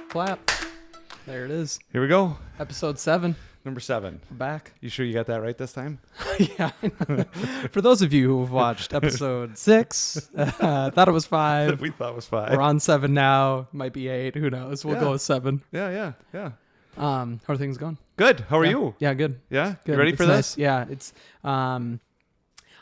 Clap. There it is. Here we go. Episode 7. Number 7. We're back. You sure you got that right this time? Yeah. For those of you who have watched episode 6, thought it was 5. We thought it was 5. We're on 7 now. Might be 8. Who knows? We'll go with 7. Yeah. How are things going? Good. How are you? Yeah, good. Yeah? Good. You ready It's for nice. this? Yeah, it's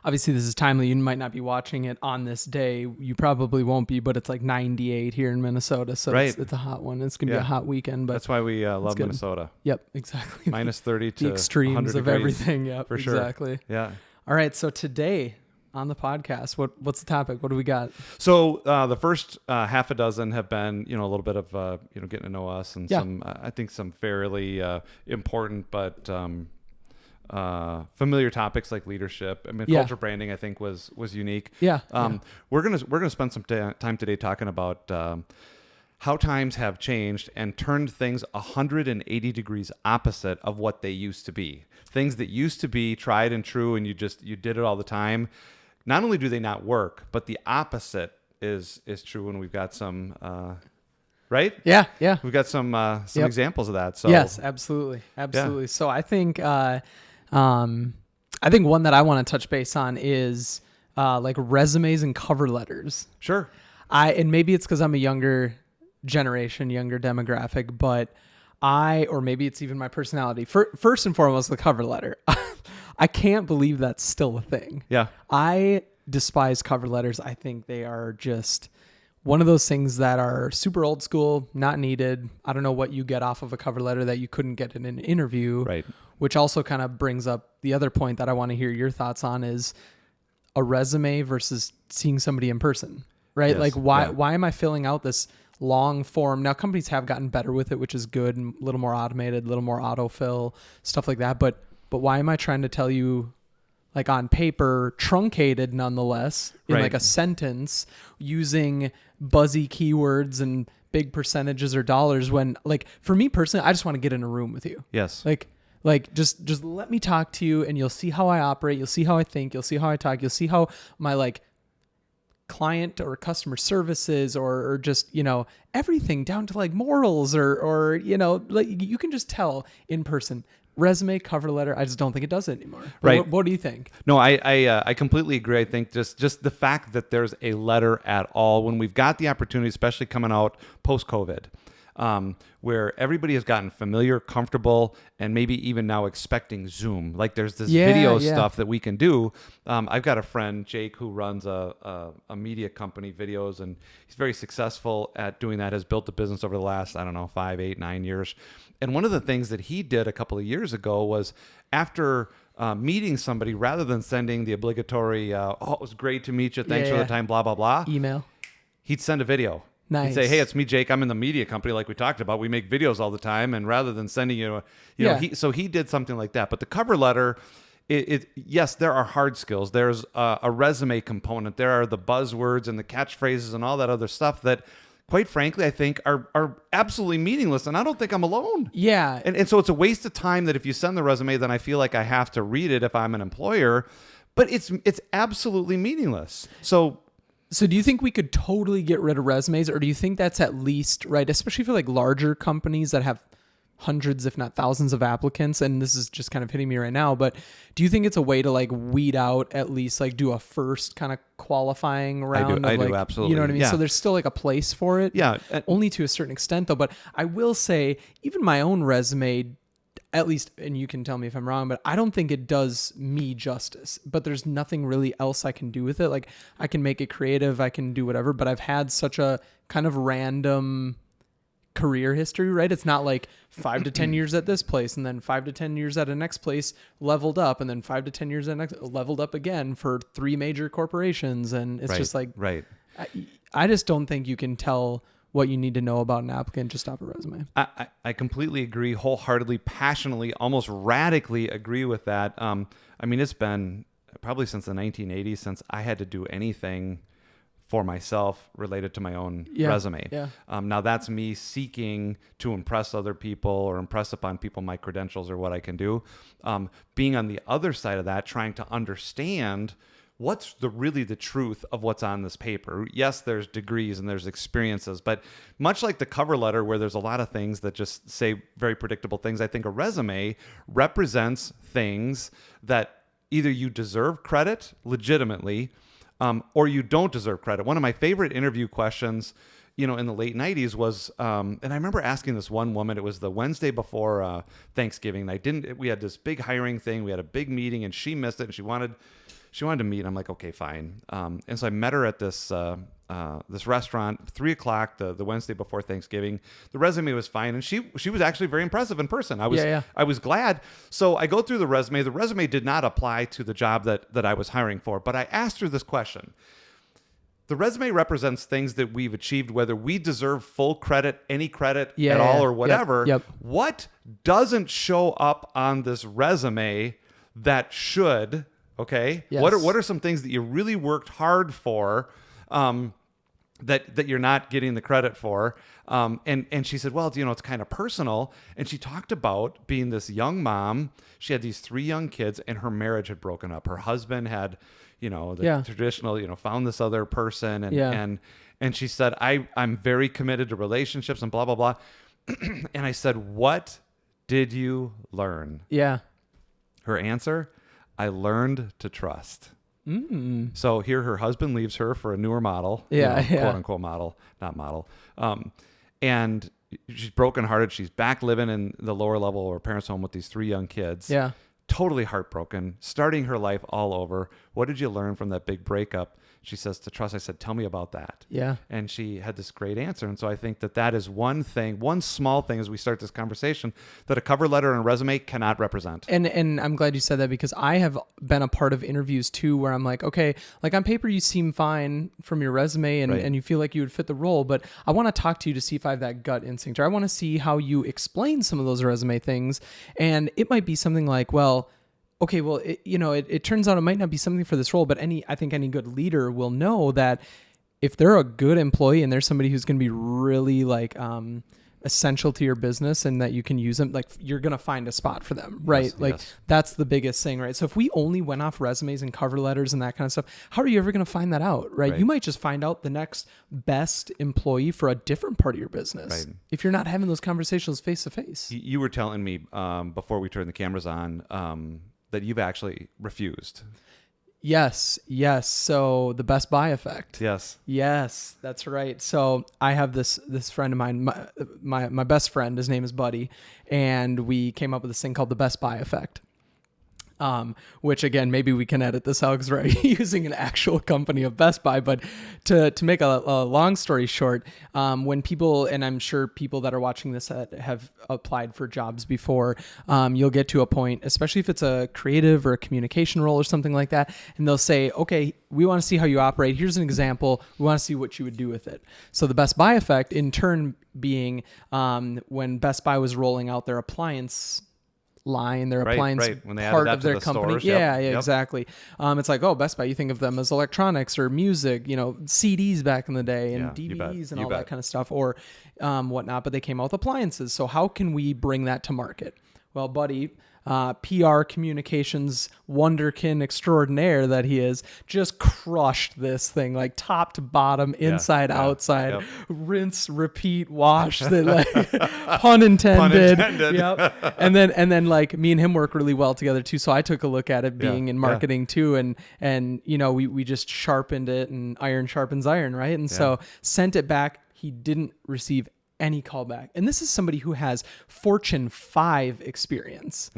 obviously this is timely. You might not be watching it on this day. You probably won't be, but it's like 98 here in Minnesota, so Right. it's a hot one. It's gonna be Yeah. a hot weekend. But That's why we love good. Minnesota. yep, exactly. Minus 30 to the extremes 100 of degrees. everything. Yep, For sure. exactly. Yeah. All right, so today on the podcast, what's the topic? What do we got? So the first half a dozen have been, a little bit of, getting to know us and Yeah. some, I think some fairly important but familiar topics like leadership. I mean, Yeah. culture branding, I think was unique. Yeah. We're gonna spend some time today talking about how times have changed and turned things 180 degrees opposite of what they used to be. Things that used to be tried and true, and you did it all the time. Not only do they not work, but the opposite is true. And we've got some, right? Yeah. We've got some Yep. examples of that. So Yes, absolutely. So I think one that I want to touch base on is like resumes and cover letters. sure. And maybe it's because I'm a younger generation, younger demographic, but or maybe it's even my personality. First and foremost, the cover letter. I can't believe that's still a thing. Yeah. I despise cover letters. I think they are just one of those things that are super old school, not needed. I don't know what you get off of a cover letter that you couldn't get in an interview. Right. Which also kind of brings up the other point that I want to hear your thoughts on is a resume versus seeing somebody in person, right? Yes. Like why Yeah. am I filling out this long form? Now companies have gotten better with it, which is good, and a little more automated, a little more autofill, stuff like that. But why am I trying to tell you like on paper, truncated nonetheless, in Right. like a sentence using buzzy keywords and big percentages or dollars when like for me personally, I just want to get in a room with you. Yes. Like just let me talk to you and you'll see how I operate. You'll see how I think. You'll see how I talk. You'll see how my like client or customer services or just, everything down to like morals or like you can just tell in person. Resume, cover letter, I just don't think it does it anymore. Right. What do you think? No, I completely agree. I think just the fact that there's a letter at all when we've got the opportunity, especially coming out post-COVID, where everybody has gotten familiar, comfortable, and maybe even now expecting Zoom. Like there's this video stuff that we can do. I've got a friend, Jake, who runs a media company, videos, and he's very successful at doing that, has built a business over the last, 5, 8, 9 years. And one of the things that he did a couple of years ago was after meeting somebody, rather than sending the obligatory, it was great to meet you, thanks for the time, blah, blah, blah, Email. he'd send a video. Nice. He'd say, hey, it's me, Jake. I'm in the media company like we talked about. We make videos all the time. And rather than sending you, so he did something like that. But the cover letter, yes, there are hard skills. There's a resume component. There are the buzzwords and the catchphrases and all that other stuff that, quite frankly, I think are absolutely meaningless. And I don't think I'm alone. Yeah. And so it's a waste of time that if you send the resume, then I feel like I have to read it if I'm an employer. But it's absolutely meaningless. So do you think we could totally get rid of resumes, or do you think that's at least right, especially for like larger companies that have hundreds, if not thousands of applicants? And this is just kind of hitting me right now, but do you think it's a way to like weed out, at least like do a first kind of qualifying round? I do, absolutely. You know what I mean? Yeah. So there's still like a place for it. Yeah. Only to a certain extent though. But I will say even my own resume, at least, and you can tell me if I'm wrong, but I don't think it does me justice. But there's nothing really else I can do with it. Like I can make it creative, I can do whatever, but I've had such a kind of random career history, right? It's not like 5 to 10 years at this place and then 5 to 10 years at a next place leveled up and then 5 to 10 years at next leveled up again for 3 major corporations. And it's just like, right. I just don't think you can tell what you need to know about an applicant just off a resume. I completely agree, wholeheartedly, passionately, almost radically agree with that. It's been probably since the 1980s since I had to do anything for myself related to my own resume. Yeah. Now that's me seeking to impress other people or impress upon people my credentials or what I can do. Being on the other side of that, trying to understand what's really the truth of what's on this paper? Yes, there's degrees and there's experiences, but much like the cover letter where there's a lot of things that just say very predictable things, I think a resume represents things that either you deserve credit legitimately, or you don't deserve credit. One of my favorite interview questions, in the late 90s was, and I remember asking this one woman, it was the Wednesday before Thanksgiving. We had this big hiring thing. We had a big meeting and she missed it and she wanted to meet. I'm like, okay, fine. And so I met her at this restaurant, 3:00, the Wednesday before Thanksgiving. The resume was fine. And she was actually very impressive in person. I was glad. So I go through the resume. The resume did not apply to the job that I was hiring for, but I asked her this question. The resume represents things that we've achieved, whether we deserve full credit, any credit at all, or whatever. Yep. What doesn't show up on this resume that should? Okay. Yes. What are some things that you really worked hard for, that you're not getting the credit for? And she said, well, it's kind of personal. And she talked about being this young mom. She had these 3 young kids and her marriage had broken up. Her husband had, traditional, found this other person. And she said, I'm very committed to relationships and blah, blah, blah. And I said, what did you learn? Yeah. Her answer, I learned to trust. So here her husband leaves her for a newer model, quote unquote model, not model. And she's brokenhearted. She's back living in the lower level of her parents' home with these 3 young kids. Yeah. Totally heartbroken, starting her life all over. What did you learn from that big breakup? She says, to trust. I said, tell me about that. Yeah. And she had this great answer. And so I think that is one small thing as we start this conversation that a cover letter and a resume cannot represent. And I'm glad you said that because I have been a part of interviews too, where I'm like, okay, like on paper, you seem fine from your resume and you feel like you would fit the role, but I want to talk to you to see if I have that gut instinct, or I want to see how you explain some of those resume things. And it might be something like, well, okay, well, it turns out it might not be something for this role, but I think any good leader will know that if they're a good employee and there's somebody who's going to be really like essential to your business and that you can use them, like you're going to find a spot for them, right? Yes. That's the biggest thing, right? So if we only went off resumes and cover letters and that kind of stuff, how are you ever going to find that out, right? You might just find out the next best employee for a different part of your business if you're not having those conversations face to face. You were telling me before we turned the cameras on that you've actually refused. Yes. So the Best Buy effect. Yes, that's right. So I have this friend of mine, my best friend, his name is Buddy, and we came up with this thing called the Best Buy effect. Which again, maybe we can edit this out because we're using an actual company of Best Buy, but to make a long story short, when people, and I'm sure people that are watching this have applied for jobs before, you'll get to a point, especially if it's a creative or a communication role or something like that, and they'll say, okay, we want to see how you operate. Here's an example. We want to see what you would do with it. So the Best Buy effect in turn being, when Best Buy was rolling out their appliance line, their appliance when they part added of their the company. stores. Yeah, exactly. It's like, oh, Best Buy, you think of them as electronics or music, CDs back in the day and DVDs and all that kind of stuff or whatnot, but they came out with appliances. So how can we bring that to market? Well, Buddy, PR communications wonderkin extraordinaire that he is, just crushed this thing like top to bottom, inside, outside, rinse, repeat, wash. Pun intended. Yep. And then like me and him work really well together too. So I took a look at it being in marketing too, and we just sharpened it, and iron sharpens iron, right? And so sent it back. He didn't receive any callback. And this is somebody who has Fortune 5 experience,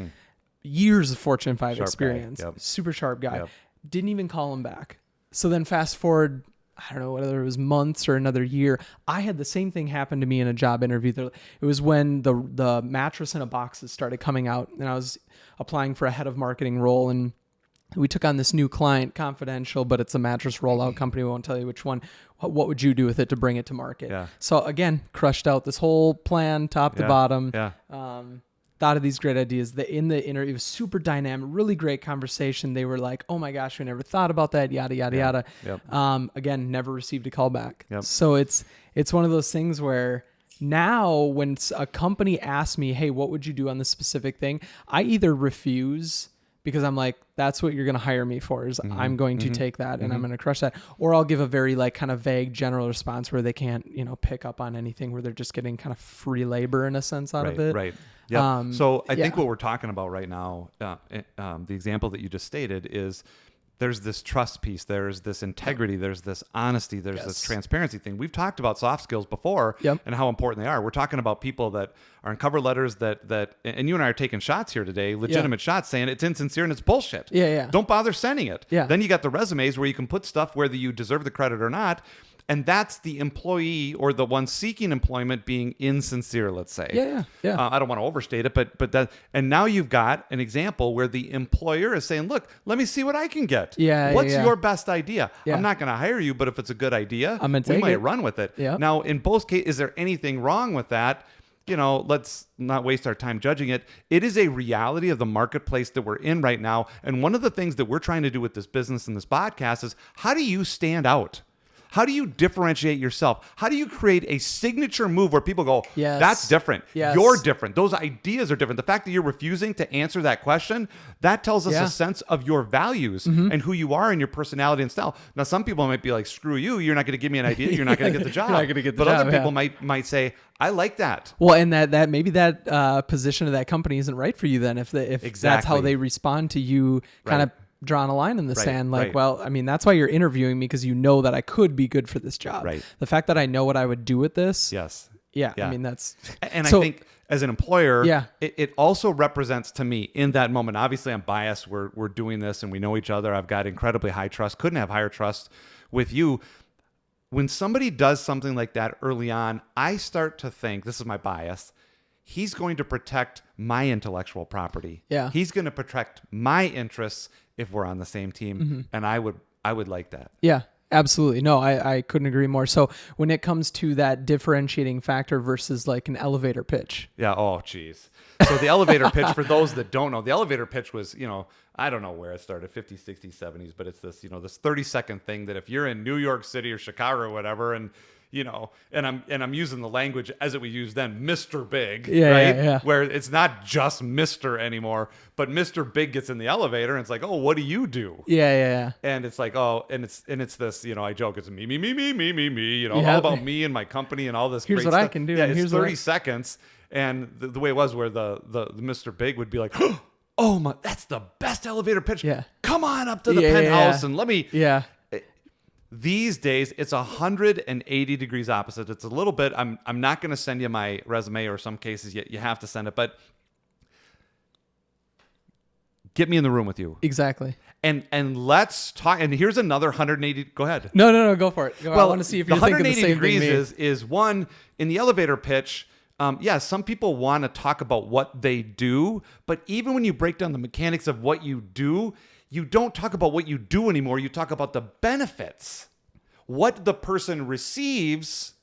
years of Fortune 5 sharp experience, guy. super sharp guy, didn't even call him back. So then fast forward, I don't know whether it was months or another year, I had the same thing happen to me in a job interview. It was when the mattress in a boxes started coming out, and I was applying for a head of marketing role, and we took on this new client, confidential, but it's a mattress rollout company. We won't tell you which one. What would you do with it to bring it to market? Yeah. So again, crushed out this whole plan, top to bottom. Yeah. Thought of these great ideas. In the interview, it was super dynamic, really great conversation. They were like, "Oh my gosh, we never thought about that." Yada yada yada. Yep. Again, never received a call back. Yep. So it's one of those things where now when a company asks me, "Hey, what would you do on this specific thing?" I either refuse because I'm like, that's what you're going to hire me for is I'm going to take that and I'm Mm-hmm. going to crush that. Or I'll give a very like kind of vague general response where they can't, pick up on anything, where they're just getting kind of free labor in a sense out of it. Right. Yeah. So I think yeah. what we're talking about right now, the example that you just stated is there's this trust piece, there's this integrity, there's this honesty, there's this transparency thing. We've talked about soft skills before and how important they are. We're talking about people that are in cover letters that and you and I are taking shots here today, legitimate shots, saying it's insincere and it's bullshit. Yeah. Don't bother sending it. Yeah. Then you got the resumes where you can put stuff whether you deserve the credit or not. And that's the employee or the one seeking employment being insincere, let's say. Yeah. I don't want to overstate it, but that, and now you've got an example where the employer is saying, look, let me see what I can get. What's your best idea? Yeah. I'm not going to hire you, but if it's a good idea, I'm gonna we take might it. run with it. Yeah. Now, in both cases, is there anything wrong with that? Let's not waste our time judging it. It is a reality of the marketplace that we're in right now. And one of the things that we're trying to do with this business and this podcast is, how do you stand out? How do you differentiate yourself? How do you create a signature move where people go, that's different. Yes. You're different. Those ideas are different. The fact that you're refusing to answer that question, that tells us a sense of your values and who you are and your personality and style. Now, some people might be like, screw you. You're not going to give me an idea. You're not going to get the job. You're not gonna get the but job, other people might say, I like that. Well, and that maybe that position of that company isn't right for you then if that's how Exactly. they respond to you kind of drawing a line in the sand. Like, right. well, I mean, that's why you're interviewing me, because you know that I could be good for this job. Right. The fact that I know what I would do with this. Yes. Yeah. Yeah. I mean, that's. And so, I think as an employer, Yeah. it also represents to me in that moment. Obviously, I'm biased. We're doing this and we know each other. I've got incredibly high trust. Couldn't have higher trust with you. When somebody does something like that early on, I start to think, this is my bias, he's going to protect my intellectual property. Yeah. He's going to protect my interests if we're on the same team. And I would like that. Yeah. Absolutely. No, I couldn't agree more. So when it comes to that differentiating factor versus like an elevator pitch. Yeah. Oh, geez. So the elevator pitch, for those that don't know, the elevator pitch was, I don't know where it started, 50s, 60s, 70s, but it's this, this 30-second thing that if you're in New York City or Chicago or whatever, and I'm using the language as it was used then, Mr. Big, right? Yeah. Where it's not just Mr. anymore, but Mr. Big gets in the elevator and it's like, oh, what do you do? Yeah. And it's like, oh, and it's this, I joke, it's me, all Yeah. about me and my company and all this. Here's great what I stuff. can do, Yeah, and it's here's what 30 seconds. And the way it was, where the Mr. Big would be like, oh my, that's the best elevator pitch. Yeah. Come on up to the Yeah. penthouse and let me. Yeah. These days, it's 180 degrees opposite. It's a little bit. I'm not going to send you my resume, or some cases you have to send it, but get me in the room with you. Exactly. And let's talk. And here's another 180. Go ahead. No, go for it. I want to see if you're thinking the same thing. 180 me. degrees is one in the elevator pitch. Some people want to talk about what they do, but even when you break down the mechanics of what you do, you don't talk about what you do anymore. You talk about the benefits, what the person receives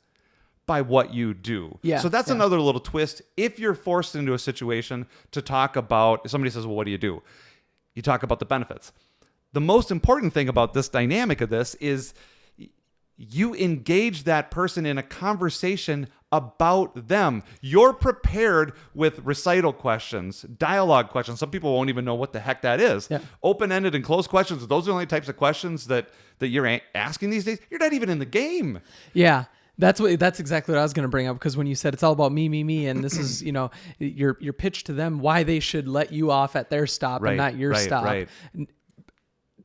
by what you do. Yeah, So that's another little twist. If you're forced into a situation to talk about, somebody says, well, what do? You talk about the benefits. The most important thing about this dynamic of this is you engage that person in a conversation about them. You're prepared with recital questions, dialogue questions. Some people won't even know what the heck that is. Yeah. Open-ended and closed questions. Those are the only types of questions that you're asking these days. You're not even in the game. Yeah. That's exactly what I was going to bring up, because when you said it's all about me, and this is, your pitch to them, why they should let you off at their stop and not your stop. Right.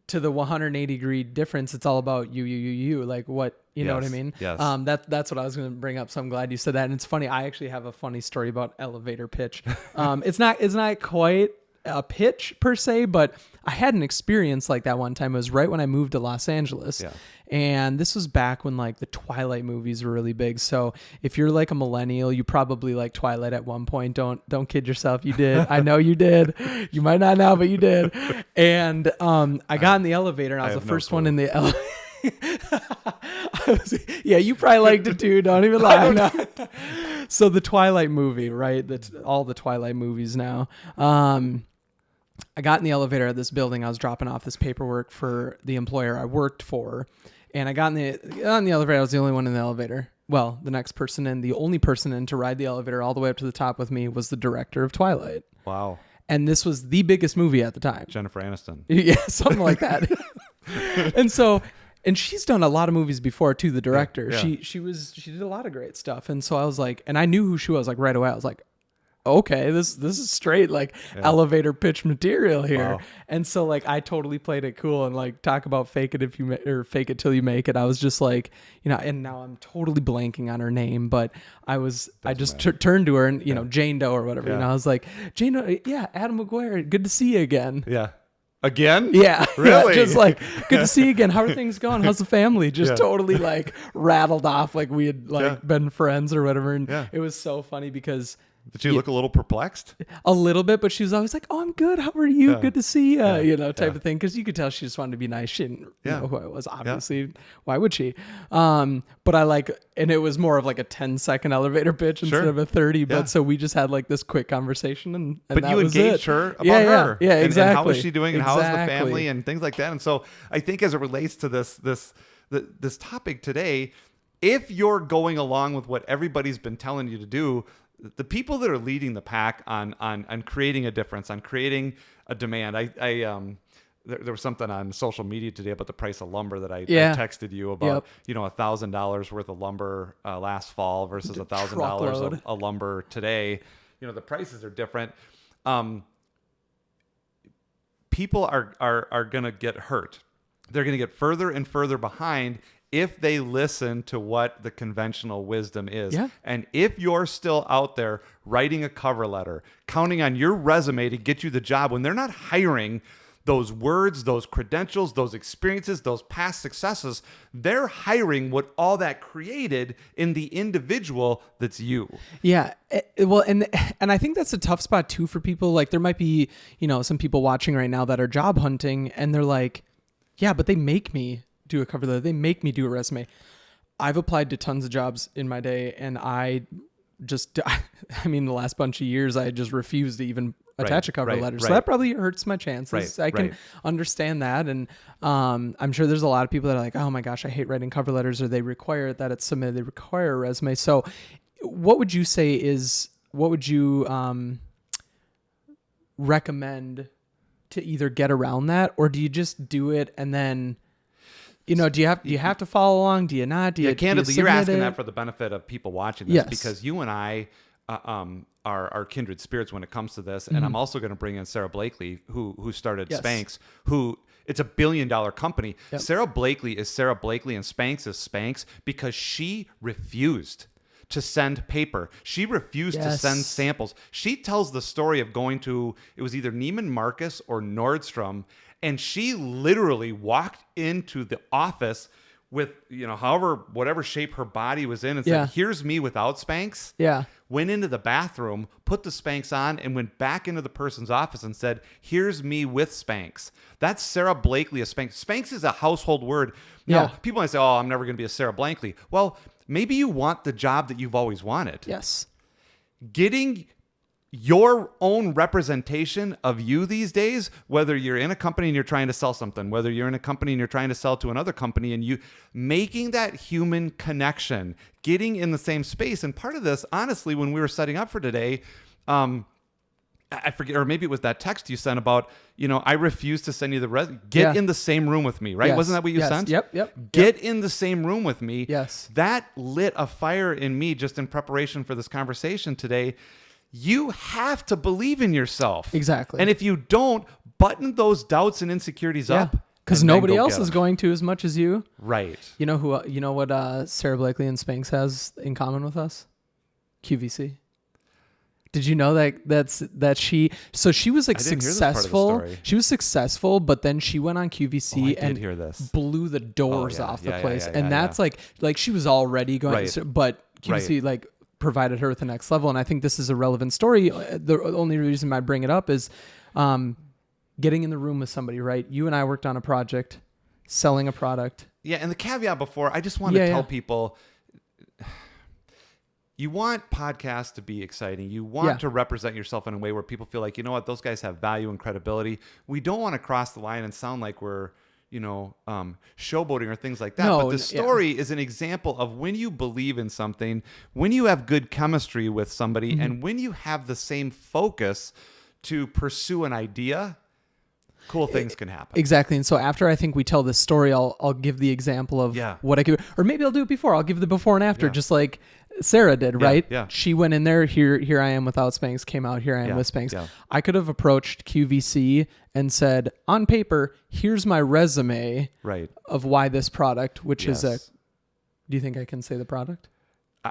To the 180 degree difference, it's all about you, like what, you know what I mean? Yes. That's what I was going to bring up. So I'm glad you said that. And it's funny. I actually have a funny story about elevator pitch. It's not quite a pitch per se, but I had an experience like that one time. It was right when I moved to Los Angeles. Yeah. And this was back when like the Twilight movies were really big. So if you're like a millennial, you probably like Twilight at one point. Don't kid yourself. You did. I know you did. You might not now, but you did. And I got in the elevator and I was the first one in the elevator. Yeah, you probably liked it too. Don't even lie. No. So the Twilight movie, right? That's all the Twilight movies now. I got in the elevator at this building. I was dropping off this paperwork for the employer I worked for. And I got on the elevator. I was the only one in the elevator. Well, the next person in, the only person in to ride the elevator all the way up to the top with me was the director of Twilight. Wow. And this was the biggest movie at the time. Jennifer Aniston. Yeah, something like that. And she's done a lot of movies before too, the director. Yeah. She did a lot of great stuff. And so I was like, and I knew who she was like right away. I was like, okay, this is straight like elevator pitch material here. Wow. And so like I totally played it cool and like talk about fake it if you or fake it till you make it. I was just like, and now I'm totally blanking on her name, but I just turned to her and Jane Doe or whatever. Yeah. I was like, Jane Doe, yeah, Adam McGuire, good to see you again. Yeah. Again? Yeah. Really? Yeah, just like, good to see you again. How are things going? How's the family? Just Yeah. totally like rattled off like we had like been friends or whatever. And Yeah. it was so funny because Did she look a little perplexed? a little bit, but she was always like, oh, I'm good. How are you? Good to see you, type Yeah. of thing. Because you could tell she just wanted to be nice. She didn't Yeah. know who I was, obviously. Why would she? But I like, and it was more of like a 10-second elevator pitch instead Sure. of a 30. But Yeah. so we just had like this quick conversation. And But that you was engaged it. her about Yeah, her. Yeah, exactly. And how is she doing and how is the Exactly. family and things like that. And so I think as it relates to this topic today, if you're going along with what everybody's been telling you to do, the people that are leading the pack on creating a difference, on creating a demand. There was something on social media today about the price of lumber that I texted you about. Yep. $1,000 worth of lumber last fall versus $1,000 Truckload. of lumber today. The prices are different. People are going to get hurt. They're going to get further and further behind if they listen to what the conventional wisdom is. Yeah. And if you're still out there writing a cover letter, counting on your resume to get you the job, when they're not hiring those words, those credentials, those experiences, those past successes, they're hiring what all that created in the individual that's you. Yeah. Well, and I think that's a tough spot too for people. Like there might be, some people watching right now that are job hunting and they're like, yeah, but they make me do a cover letter. They make me do a resume. I've applied to tons of jobs in my day and the last bunch of years, I just refused to even attach a cover letter. So that probably hurts my chances. I can understand that. And I'm sure there's a lot of people that are like, oh my gosh, I hate writing cover letters, or they require that it's submitted. They require a resume. So what would you recommend to either get around that, or do you just do it and then, do you have to follow along? Do you not? Candidly, you're asking that for the benefit of people watching this, because you and I are kindred spirits when it comes to this. And I'm also going to bring in Sarah Blakely, who started Spanx, who it's a $1 billion company. Yep. Sarah Blakely is Sarah Blakely and Spanx is Spanx because she refused to send paper. She refused to send samples. She tells the story of going to, it was either Neiman Marcus or Nordstrom, and she literally walked into the office with, whatever shape her body was in and said, here's me without Spanx. Yeah. Went into the bathroom, put the Spanx on, and went back into the person's office and said, here's me with Spanx. That's Sarah Blakely of Spanx. Spanx is a household word. Now, people might say, oh, I'm never going to be a Sarah Blakely. Well, maybe you want the job that you've always wanted. Yes. Getting your own representation of you these days, whether you're in a company and you're trying to sell something, whether you're in a company and you're trying to sell to another company, and you making that human connection, getting in the same space. And part of this, honestly, when we were setting up for today, I forget, or maybe it was that text you sent about, I refuse to send you the resume. Get in the same room with me, right? Yes. Wasn't that what you sent? Yep. Get in the same room with me. Yes. That lit a fire in me just in preparation for this conversation today. You have to believe in yourself. Exactly. And if you don't, button those doubts and insecurities up. Because nobody else is going to as much as you. Right. You know what Sarah Blakely and Spanx has in common with us? QVC. Did you know that she was like successful. She was successful, but then she went on QVC and blew the doors off the place. And that's like she was already going, but QVC like provided her with the next level. And I think this is a relevant story. The only reason I bring it up is getting in the room with somebody, right? You and I worked on a project, selling a product. Yeah. And the caveat before, I just want to tell people, you want podcasts to be exciting. You want to represent yourself in a way where people feel like, those guys have value and credibility. We don't want to cross the line and sound like we're, showboating or things like that. No, but the story is an example of when you believe in something, when you have good chemistry with somebody, and when you have the same focus to pursue an idea, cool things can happen. Exactly. And so after I think we tell this story, I'll give the example of what I could, or maybe I'll do it before. I'll give the before and after, just like Sarah did, right? Yeah. She went in there, here I am without Spanx, came out, here I am with Spanx. Yeah. I could have approached QVC and said, on paper, here's my resume of why this product, which is do you think I can say the product?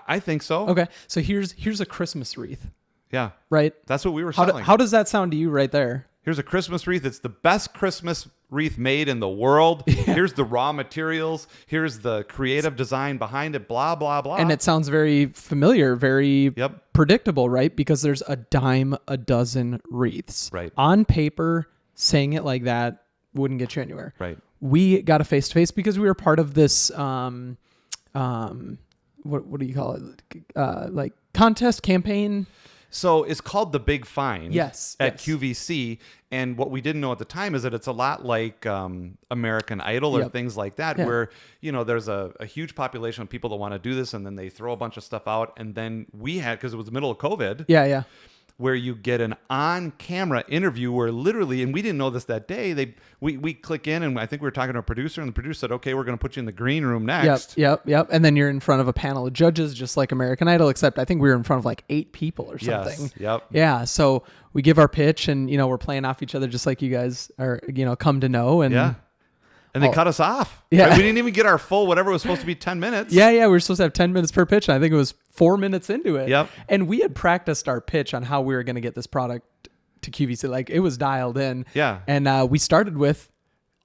I think so. Okay. So here's a Christmas wreath. Yeah. Right? That's what we were selling. How does that sound to you right there? Here's a Christmas wreath. It's the best Christmas wreath made in the world. Here's the raw materials. Here's the creative design behind it, blah, blah, blah. And it sounds very familiar, very predictable, right? Because there's a dime a dozen wreaths. Right. On paper, saying it like that wouldn't get you anywhere. Right. We got a face-to-face because we were part of this, what do you call it? Like contest campaign. So it's called The Big Find at QVC. And what we didn't know at the time is that it's a lot like American Idol or things like that, where, you know, there's a huge population of people that want to do this, and then they throw a bunch of stuff out. And then we had, because it was the middle of COVID. Where you get an on-camera interview where literally, and we didn't know this that day, we click in, and I think we were talking to a producer, and the producer said, okay, we're going to put you in the green room next. Yep. And then you're in front of a panel of judges, just like American Idol, except I think we were in front of like 8 people or something. Yeah. So we give our pitch, and, you know, we're playing off each other just like you guys are, you know, come to know. And and they cut us off. Yeah. Right? We didn't even get our full, whatever was supposed to be 10 minutes. Yeah. We were supposed to have 10 minutes per pitch. And I think it was 4 minutes into it. Yep. And we had practiced our pitch on how we were going to get this product to QVC. Like, it was dialed in. Yeah. And we started with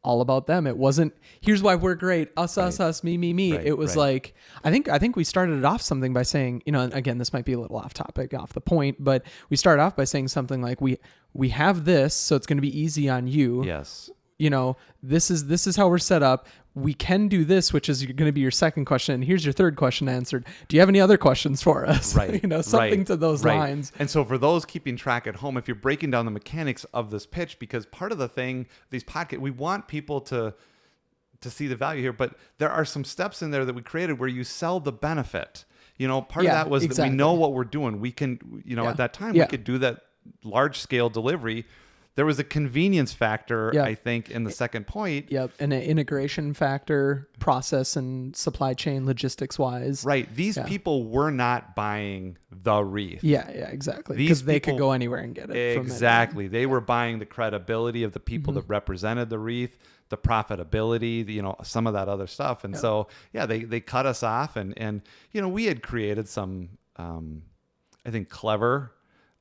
all about them. It wasn't, here's why we're great. Us, me. Right, it was like, I think we started it off something by saying, you know, and again, this might be a little off topic, off the point, but we started off by saying something like, we have this, so it's going to be easy on you. Yes. You know, this is how we're set up. We can do this, which is going to be your second question. And here's your third question answered. Do you have any other questions for us? Right. You know, something to those lines. And so for those keeping track at home, if you're breaking down the mechanics of this pitch, because part of the thing, these podcasts, we want people to see the value here, but there are some steps in there that we created where you sell the benefit. You know, part of that was that we know what we're doing. We can, you know, at that time, we could do that large scale delivery. There was a convenience factor, I think, in the second point. And an integration factor, process and supply chain logistics wise. Right. These people were not buying the wreath. Yeah, exactly. Because they could go anywhere and get it. Exactly. They were buying the credibility of the people that represented the wreath, the profitability, you know, some of that other stuff. And so, they cut us off. And, you know, we had created some, I think, clever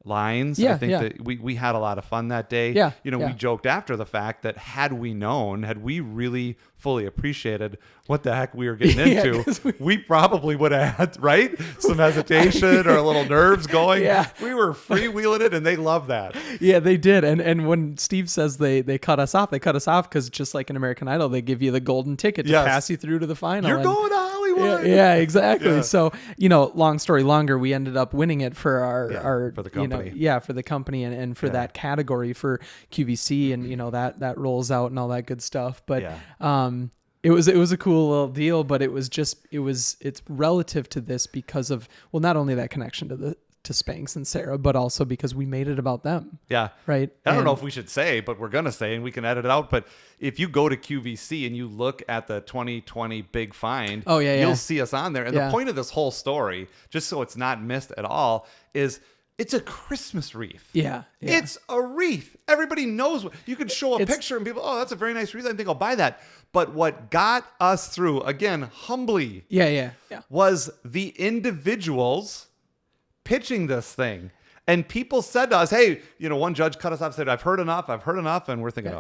lines. I think that we had a lot of fun that day. You know, we joked after the fact that had we really fully appreciated what the heck we were getting into, we probably would have had, right? Some hesitation or a little nerves going. We were freewheeling it, and they loved that. Yeah, they did. And when Steve says they cut us off because just like in American Idol, they give you the golden ticket to pass you through to the final. You're going to Hollywood. Yeah, exactly. So, you know, long story longer, we ended up winning it for our for the company. You know, for the company and for that category for QVC, and, you know, that rolls out and all that good stuff. But it was a cool little deal, but it's relative to this because of, well, not only that connection to Spanx and Sarah, but also because we made it about them. Yeah. Right. I don't know if we should say, but we're going to say, and we can edit it out. But if you go to QVC and you look at the 2020 Big Find, you'll see us on there. And the point of this whole story, just so it's not missed at all, is it's a Christmas wreath. Yeah. It's a wreath. Everybody knows. You could show a picture and people, oh, that's a very nice wreath. I think I'll buy that. But what got us through, again, humbly, was the individuals pitching this thing. And people said to us, hey, you know, one judge cut us off and said, I've heard enough. And we're thinking,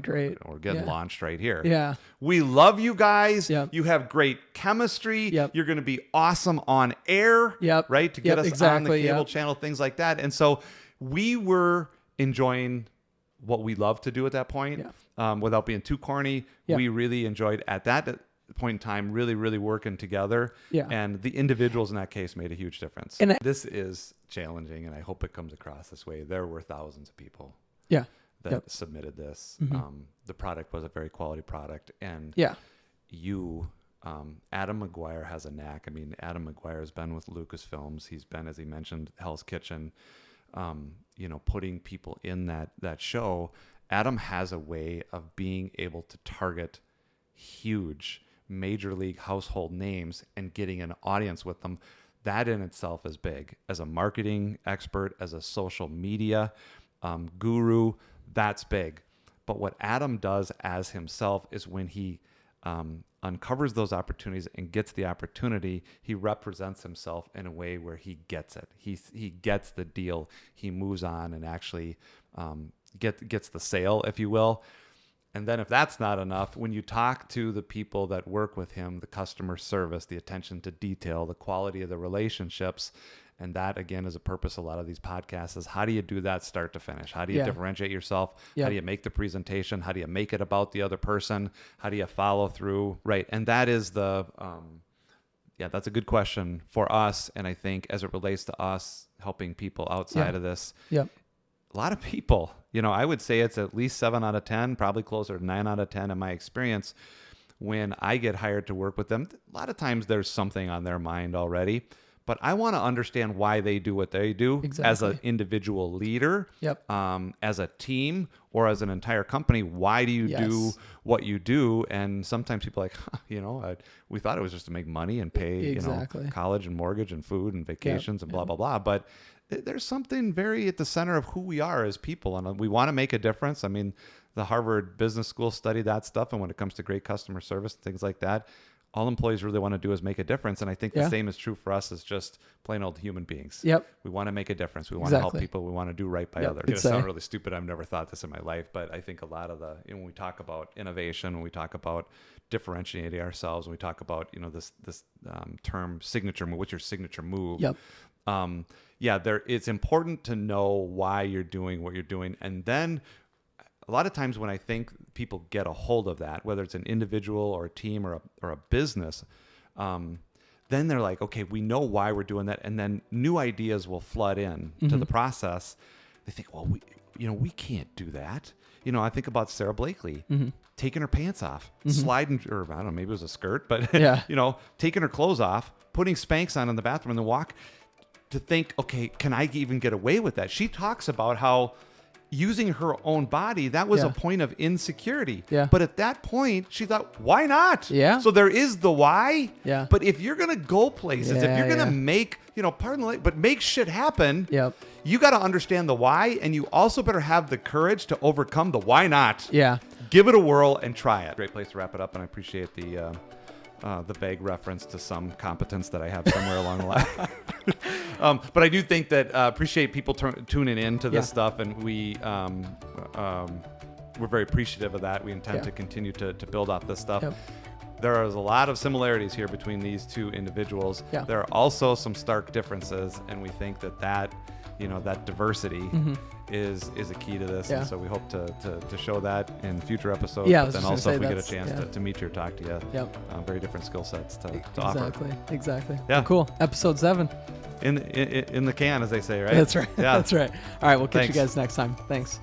great. We're getting launched right here. Yeah. We love you guys. You have great chemistry. You're going to be awesome on air. Right? To get us on the cable channel, things like that. And so we were enjoying what we love to do at that point without being too corny. We really enjoyed at that point in time really working together, and the individuals in that case made a huge difference. And this is challenging, and I hope it comes across this way. There were thousands of people that submitted this. The product was a very quality product, and Adam McGuire has a knack. I mean, Adam McGuire has been with Lucasfilms. He's been, as he mentioned, Hell's Kitchen. putting people in that show, Adam has a way of being able to target huge major league household names and getting an audience with them. That in itself is big. As a marketing expert, as a social media guru, that's big. But what Adam does as himself is when he uncovers those opportunities and gets the opportunity, he represents himself in a way where he gets it. He gets the deal. He moves on and actually gets the sale, if you will. And then if that's not enough, when you talk to the people that work with him, the customer service, the attention to detail, the quality of the relationships, and that, again, is a purpose of a lot of these podcasts, is how do you do that start to finish? How do you differentiate yourself? How do you make the presentation? How do you make it about the other person? How do you follow through? Right. And that is that's a good question for us. And I think as it relates to us helping people outside of this, a lot of people, I would say it's at least 7 out of 10, probably closer to 9 out of 10 in my experience. When I get hired to work with them, a lot of times there's something on their mind already, but I want to understand why they do what they do as an individual leader, as a team, or as an entire company. Why do you do what you do? And sometimes people are like, we thought it was just to make money and pay, college and mortgage and food and vacations and blah, blah, blah. But there's something very at the center of who we are as people, and we want to make a difference. I mean, the Harvard Business School studied that stuff, and when it comes to great customer service and things like that, all employees really want to do is make a difference. And I think the same is true for us as just plain old human beings. We want to make a difference. We want to help people. We want to do right by others. It's going to sound really stupid. I've never thought this in my life, but I think a lot of when we talk about innovation, when we talk about differentiating ourselves, when we talk about, this term signature move, what's your signature move? It's important to know why you're doing what you're doing. And then a lot of times when I think people get a hold of that, whether it's an individual or a team or a business, then they're like, okay, we know why we're doing that. And then new ideas will flood in to the process. They think, well, we can't do that. I think about Sarah Blakely taking her pants off, sliding, or I don't know, maybe it was a skirt, but taking her clothes off, putting Spanx on in the bathroom and then walk. To think, okay, can I even get away with that? She talks about how using her own body, that was a point of insecurity. But at that point, she thought, why not? So there is the why. But if you're going to go places, if you're going to make, but make shit happen, you got to understand the why. And you also better have the courage to overcome the why not. Give it a whirl and try it. Great place to wrap it up. And I appreciate the vague reference to some competence that I have somewhere along the line. But I do think that appreciate people tuning in to this stuff, and we're very appreciative of that. We intend to continue to build off this stuff. There is a lot of similarities here between these two individuals. There are also some stark differences, and we think that diversity is a key to this. And so we hope to show that in future episodes. But then also if we get a chance to meet you or talk to you, very different skill sets to offer. Exactly. Well, cool. Episode 7. In the can, as they say, right? That's right. That's right. All right. We'll catch you guys next time. Thanks.